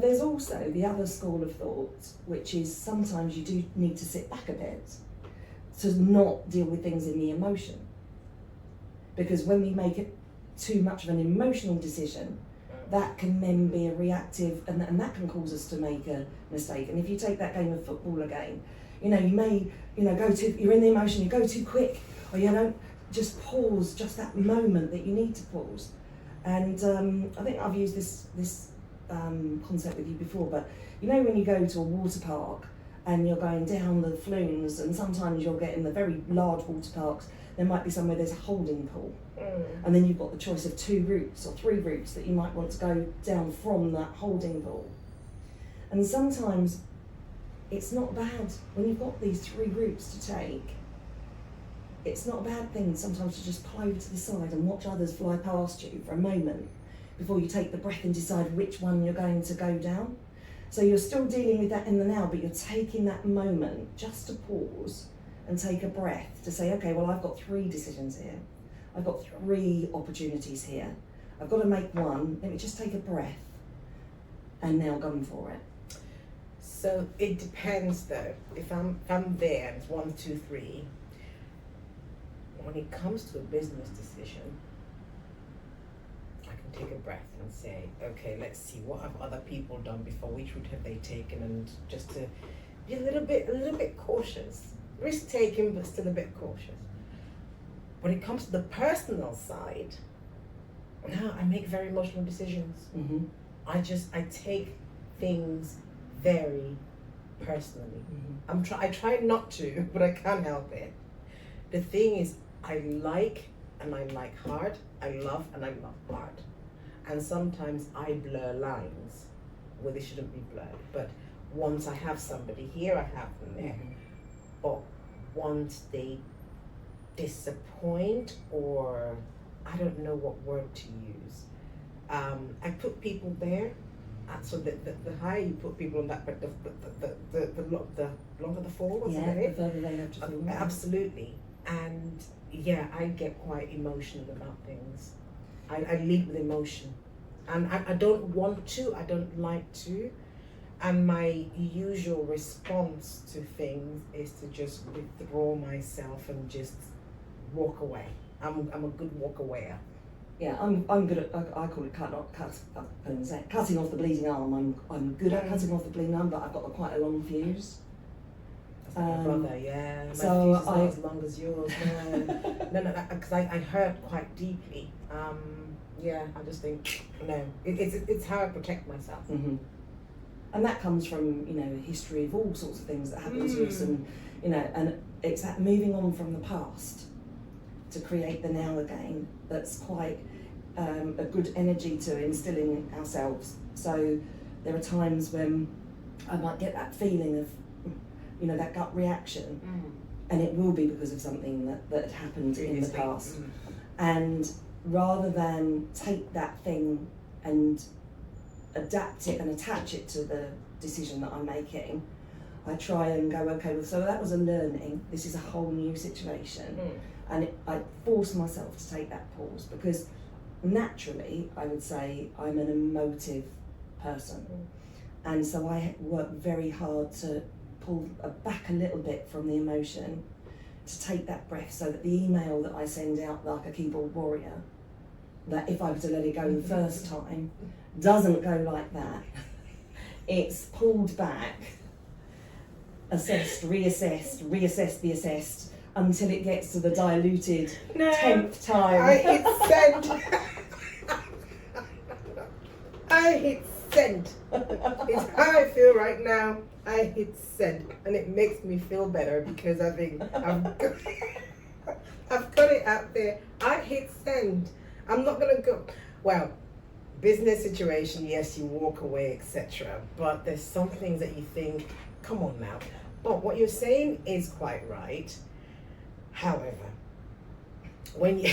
there's also the other school of thought, which is sometimes you do need to sit back a bit to not deal with things in the emotion. Because when we make it too much of an emotional decision, that can then be a reactive, and that can cause us to make a mistake. And if you take that game of football again, you may, you're in the emotion, you go too quick, or you don't just pause just that moment that you need to pause. And I think I've used this concept with you before, but when you go to a water park and you're going down the flumes, and sometimes you'll get in the very large water parks, there might be somewhere there's a holding pool. And then you've got the choice of 2 routes or 3 routes that you might want to go down from that holding pool. And sometimes it's not bad when you've got these 3 routes to take. It's not a bad thing sometimes to just pull over to the side and watch others fly past you for a moment before you take the breath and decide which one you're going to go down. So you're still dealing with that in the now, but you're taking that moment just to pause and take a breath to say, okay, well, I've got 3 decisions here. I've got 3 opportunities here. I've got to make one. Let me just take a breath and now go for it. So it depends though. If I'm there and it's 1, 2, 3, when it comes to a business decision, I can take a breath and say, okay, let's see, what have other people done before? Which route have they taken? And just to be a little bit cautious. Risk taking, but still a bit cautious. When it comes to the personal side, now I make very emotional decisions. Mm-hmm. I take things very personally. Mm-hmm. I try not to, but I can't help it. The thing is, I like hard. I love and I love hard. And sometimes I blur lines where they shouldn't be blurred. But once I have somebody here, I have them there. Mm-hmm. But once they disappoint, or I don't know what word to use, I put people there. So the higher you put people on that, but the longer the fall, wasn't it? The further they have to fall. Absolutely. And yeah, I get quite emotional about things. I lead with emotion, and I don't want to, I don't like to, and my usual response to things is to just withdraw myself and just walk away. I'm a good walk-awayer. Yeah, I'm good at, I call it cutting off the bleeding arm. I'm good at cutting off the bleeding arm, but I've got quite a long fuse. That's like my brother, yeah. My so fuse is not as long as yours. No, because I hurt quite deeply. Yeah, I just think, no, it's how I protect myself. Mm-hmm. And that comes from, history of all sorts of things that happen to us, and, and it's that moving on from the past to create the now again that's quite a good energy to instill in ourselves. So there are times when I might get that feeling of, that gut reaction, and it will be because of something that had happened in the past. And rather than take that thing and adapt it and attach it to the decision that I'm making, I try and go, okay, well, so that was a learning, this is a whole new situation. And I force myself to take that pause, because naturally, I would say, I'm an emotive person. And so I work very hard to pull back a little bit from the emotion, to take that breath, so that the email that I send out like a keyboard warrior, that if I were to let it go the first time, doesn't go like that. It's pulled back, assessed, reassessed, be assessed, until it gets to the diluted 10th time. I hit send. I hit send. It's how I feel right now. I hit send, and it makes me feel better, because I think I've got it out there. I hit send. I'm not gonna go. Well, business situation, yes, you walk away, etc. But there's some things that you think, come on now. But what you're saying is quite right. However, when you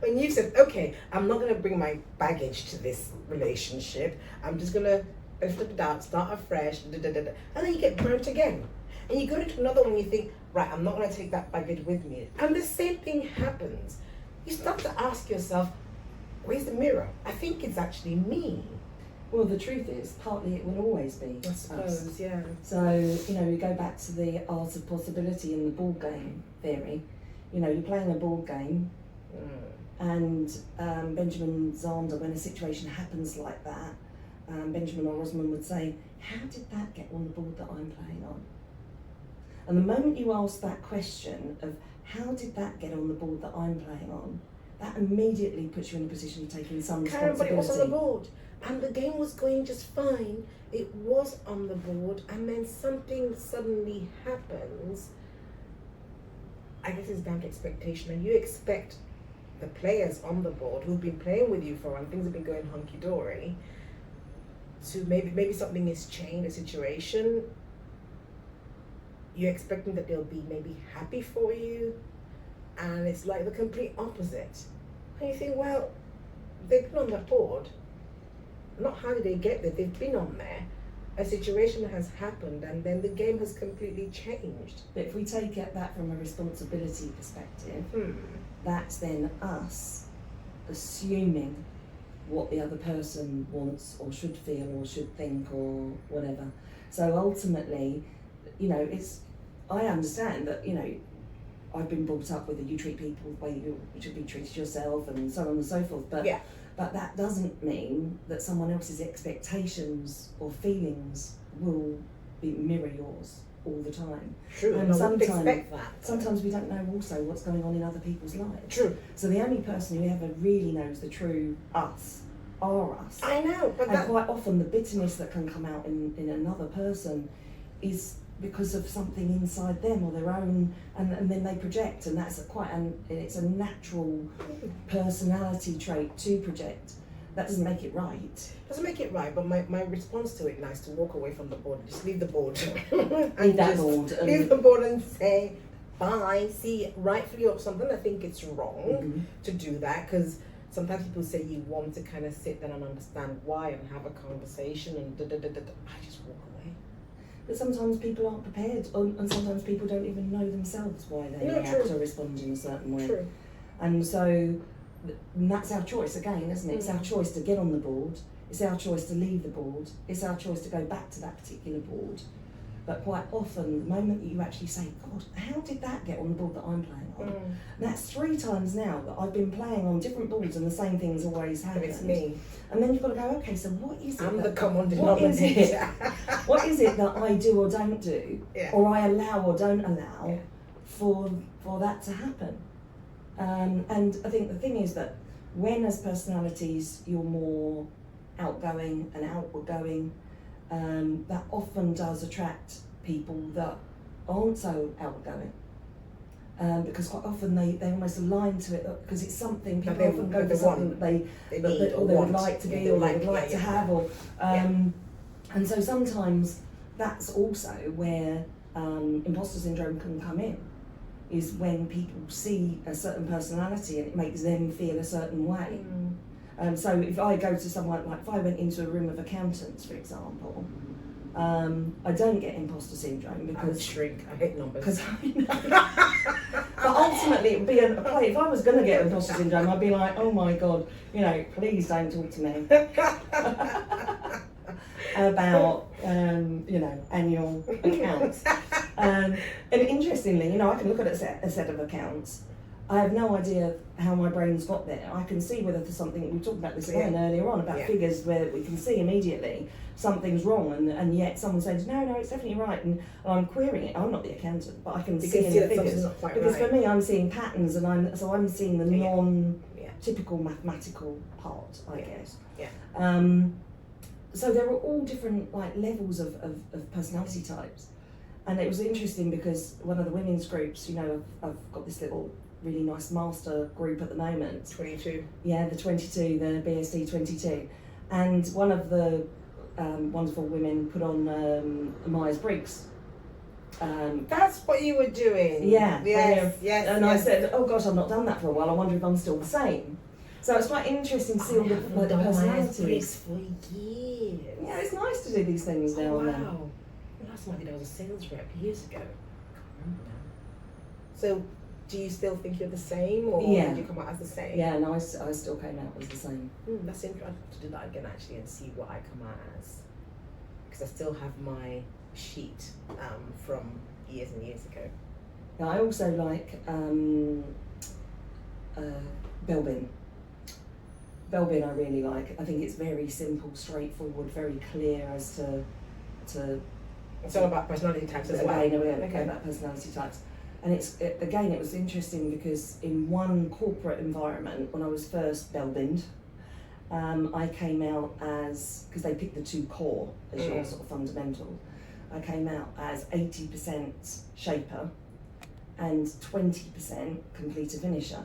when you said, okay, I'm not gonna bring my baggage to this relationship, I'm just gonna flip it out, start afresh, and then you get burnt again. And you go into another one, you think, right, I'm not gonna take that baggage with me. And the same thing happens. You start to ask yourself, where's the mirror? I think it's actually me. Well, the truth is, partly it will always be I suppose, us. yeah. So, you know, we go back to the art of possibility and the board game theory. You know, you're playing a board game, and Benjamin Zander, when a situation happens like that, Benjamin or Rosamond would say, how did that get on the board that I'm playing on? And the moment you ask that question of how did that get on the board that I'm playing on, that immediately puts you in a position of taking some Karen, but responsibility. it was on the board. And the game was going just fine. It was on the board, and then something suddenly happens. I guess it's down to expectation, and you expect the players on the board who've been playing with you for a while, things have been going hunky-dory, to maybe something has changed, a situation. You're expecting that they'll be maybe happy for you, and it's like the complete opposite. And you think, well, they've been on the board. Not how did they get there, they've been on there. A situation has happened, and then the game has completely changed. But if we take that from a responsibility perspective, that's then us assuming what the other person wants or should feel or should think or whatever. So ultimately, you know, I understand that, you know, I've been brought up with you treat people the way you should be treated yourself and so on and so forth, but that doesn't mean that someone else's expectations or feelings will mirror yours all the time. True, and I wouldn't expect that. Sometimes we don't know also what's going on in other people's lives. True. So the only person who ever really knows the true us are us. I know, but and quite often the bitterness that can come out in another person is because of something inside them or their own, and then they project, and that's it's a natural personality trait to project. That doesn't make it right. Doesn't make it right, but my response to it now is to walk away from the board, just leave the board. Leave that board. Leave the board and say, bye, see, rightfully or something, I think it's wrong to do that, because sometimes people say you want to kind of sit down and understand why and have a conversation and I just walk away. But sometimes people aren't prepared, and sometimes people don't even know themselves why they react or respond in a certain way. True. And so that's our choice again, isn't it? It's our choice to get on the board, it's our choice to leave the board, it's our choice to go back to that particular board. But quite often, the moment that you actually say, God, how did that get on the board that I'm playing on? And that's 3 times now that I've been playing on different boards and the same thing's always happened. It's me. And then you've got to go, okay, so what is it? I'm the common denominator. What is it that I do or don't do, or I allow or don't allow for that to happen? And I think the thing is that when as personalities you're more outgoing and outward going, that often does attract people that aren't so outgoing. Because quite often they almost align to it because it's something people often go for something that they need or they would like to be or they would like to have or and so sometimes that's also where imposter syndrome can come in, is when people see a certain personality and it makes them feel a certain way. So if I go to someone, like if I went into a room of accountants, for example, I don't get imposter syndrome because I shrink. I hate numbers. Because I know. But ultimately, it would be a play. If I was going to get imposter syndrome, I'd be like, oh my God, you know, please don't talk to me about, you know, annual accounts. And interestingly, you know, I can look at a set of accounts. I have no idea how my brain's got there. I can see whether there's something, we talked about this again earlier on, about figures where we can see immediately something's wrong, and yet someone says, no, it's definitely right, and I'm querying it. I'm not the accountant, but I can see in the figures. Because for me, I'm seeing patterns, and I'm seeing the non-typical mathematical part, I guess. So there are all different like levels of personality types. And it was interesting because one of the women's groups, you know, I've got this little really nice master group at the moment. 22. Yeah, the 22, the BSD 22. And one of the wonderful women put on Myers-Briggs. That's what you were doing. Yeah. Yes. And I said, oh gosh, I've not done that for a while. I wonder if I'm still the same. So it's quite interesting to see all the personalities. For years. Yeah, it's nice to do these things now and then. Wow. Last time I was a sales rep years ago. I can't remember now. So do you still think you're the same, or Yeah. did you come out as the same? Yeah, no, I still came out as the same. That's interesting. I have to do that again actually and see what I come out as, because I still have my sheet from years and years ago. Now, I also like Belbin. Belbin I really like. I think it's very simple, straightforward, very clear as to It's all about personality types as well. Okay, about personality types. And it was interesting because in one corporate environment, when I was first Belbined, I came out as, because they picked the two core as your sort of fundamental, I came out as 80% shaper and 20% completer finisher.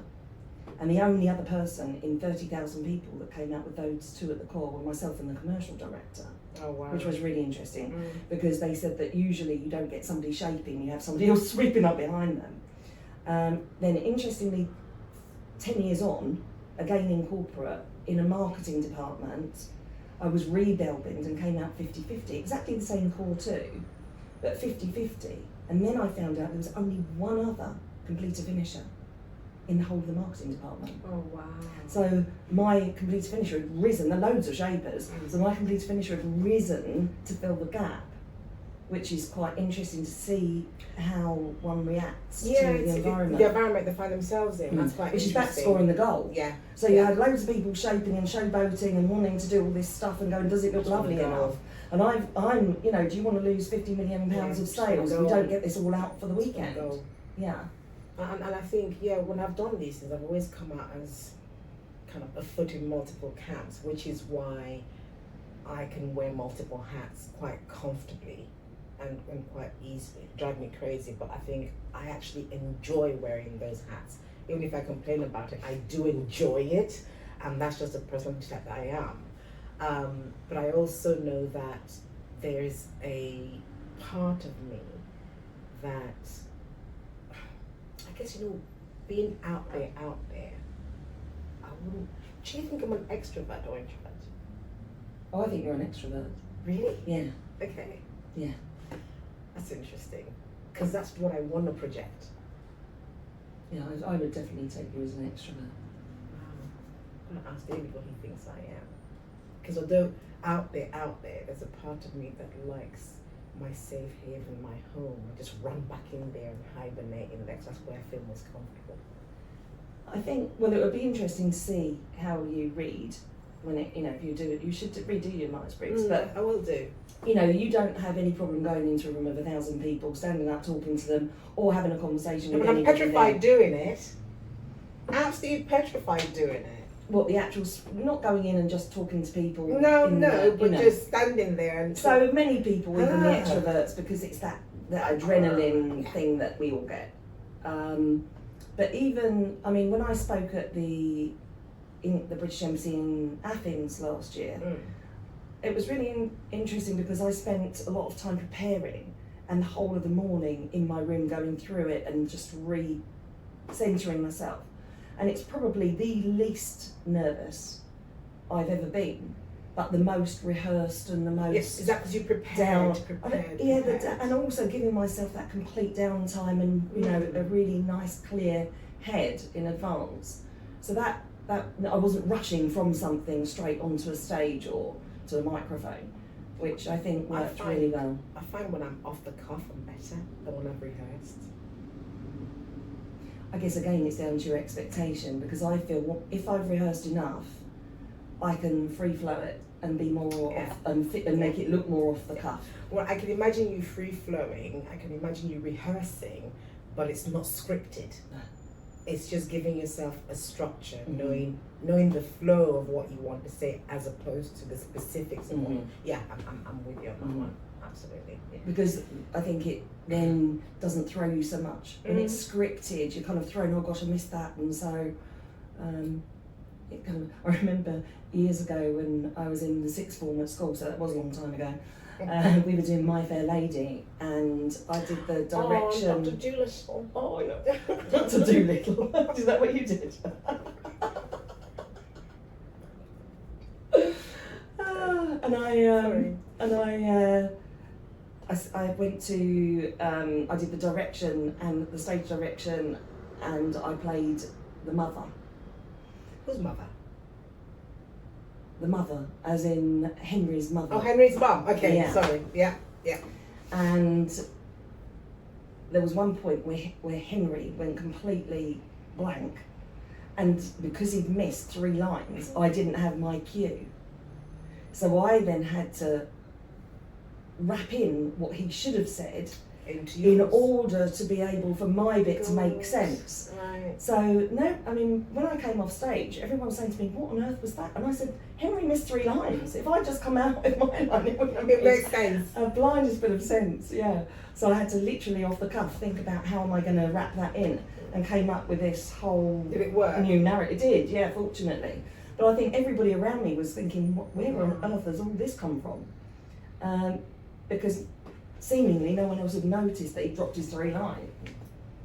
And the only other person in 30,000 people that came out with those two at the core were myself and the commercial director. Oh, wow. Which was really interesting because they said that usually you don't get somebody shaping, you have somebody else sweeping up behind them. Then interestingly, 10 years on, again in corporate, in a marketing department, I was re-Belbined and came out 50-50, exactly the same core too, but 50-50. And then I found out there was only one other completer finisher in the whole of the marketing department. Oh, wow. So my completer finisher had risen, there are loads of shapers, so my completer finisher had risen to fill the gap, which is quite interesting to see how one reacts to the environment. The environment they find themselves in, that's quite which interesting. is back scoring the goal. Yeah. So you had loads of people shaping and showboating and wanting to do all this stuff and going, does it look lovely enough? And I'm, do you want to lose £50 million of sales? We don't get this all out for the weekend. Yeah. And I think, when I've done these things, I've always come out as kind of a foot in multiple camps, which is why I can wear multiple hats quite comfortably and quite easily. It drives me crazy, but I think I actually enjoy wearing those hats. Even if I complain about it, I do enjoy it, and that's just a personality type that I am. But I also know that there's a part of me that, I guess, being out there, I wouldn't. Do you think I'm an extrovert or introvert? Oh, I think you're an extrovert. Really? Yeah. Okay. Yeah. That's interesting, because that's what I want to project. Yeah, I would definitely take you as an extrovert. I'm going to ask David what he thinks I am. Because although out there, there's a part of me that likes my safe haven, my home. I just run back in there and hibernate in there, 'cause that's where I feel most comfortable. I think, well, it would be interesting to see how you read when it, if you do it, you should redo your Myers-Briggs, but I will do. You don't have any problem going into a room of 1,000 people, standing up, talking to them, or having a conversation with I'm anybody petrified there. doing it. Absolutely petrified doing it. What, the actual, not going in and just talking to people? But just standing there and... So many people, even the extroverts, because it's that adrenaline thing that we all get. But even, when I spoke at the British Embassy in Athens last year, it was really interesting because I spent a lot of time preparing and the whole of the morning in my room going through it and just re-centering myself. And it's probably the least nervous I've ever been, but the most rehearsed and the most... Yes, is that because you prepared? And also giving myself that complete downtime and, a really nice, clear head in advance. So that I wasn't rushing from something straight onto a stage or to a microphone, which I think worked really well. I find when I'm off the cuff, I'm better than when I've rehearsed. I guess again it's down to your expectation, because I feel if I've rehearsed enough, I can free flow it and be more off and make it look more off the cuff. Well, I can imagine you free flowing. I can imagine you rehearsing, but it's not scripted. No. It's just giving yourself a structure, knowing the flow of what you want to say, as opposed to the specifics of what. Yeah, I'm with you on that one. Absolutely. Yeah. Because I think it then doesn't throw you so much. When it's scripted, you're kind of thrown, oh gosh, I missed that. And so it kind of, I remember years ago when I was in the sixth form at school, so that was a long time ago, we were doing My Fair Lady, and I did the direction. Oh, Dr. Doolittle. Oh, no. Dr. Doolittle. Is that what you did? I went to, I did the direction and the stage direction and I played the mother. Whose mother? The mother, as in Henry's mother. Oh, Henry's mum. Okay, Yeah. sorry. Yeah, yeah. And there was one point where Henry went completely blank, and because he'd missed 3 lines, I didn't have my cue. So I then had to wrap in what he should have said in order to be able for my bit to make sense. Right. So, no, I mean, when I came off stage, everyone was saying to me, what on earth was that? And I said, Henry missed 3 lines. If I'd just come out with my line, it would have It made makes sense. a blindest bit of sense, yeah. So I had to literally off the cuff think about how am I going to wrap that in, and came up with this whole Did it work? new narrative. It did, yeah, fortunately. But I think everybody around me was thinking, where on earth has all this come from? Because seemingly no one else had noticed that he dropped his 3 lines,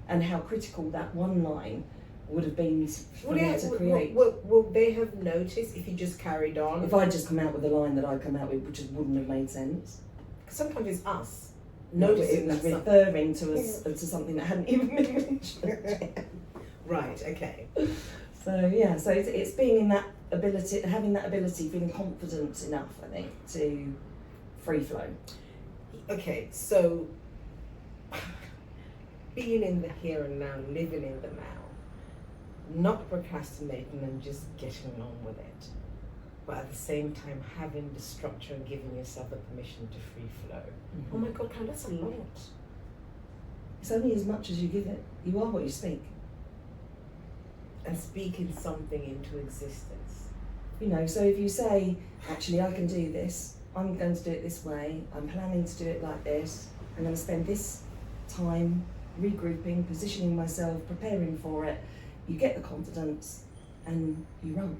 and how critical that one line would have been for me to create. Will they have noticed if you just carried on? If I'd just come out with the line that I'd come out with, which just wouldn't have made sense. Sometimes it's us No, but noticing it was that referring to us to something that hadn't even been mentioned. Right, okay. So yeah, so it's being in that ability, having that ability, feeling confident enough, I think, to free flow. Okay, so being in the here and now, living in the now, not procrastinating and just getting on with it, but at the same time having the structure and giving yourself the permission to free flow. Mm-hmm. Oh my God, Karen, that's a lot. It's only as much as you give it. You are what you speak. And speaking something into existence. You know, so if you say, actually, I can do this, I'm going to do it this way, I'm planning to do it like this, I'm going to spend this time regrouping, positioning myself, preparing for it, you get the confidence and you run.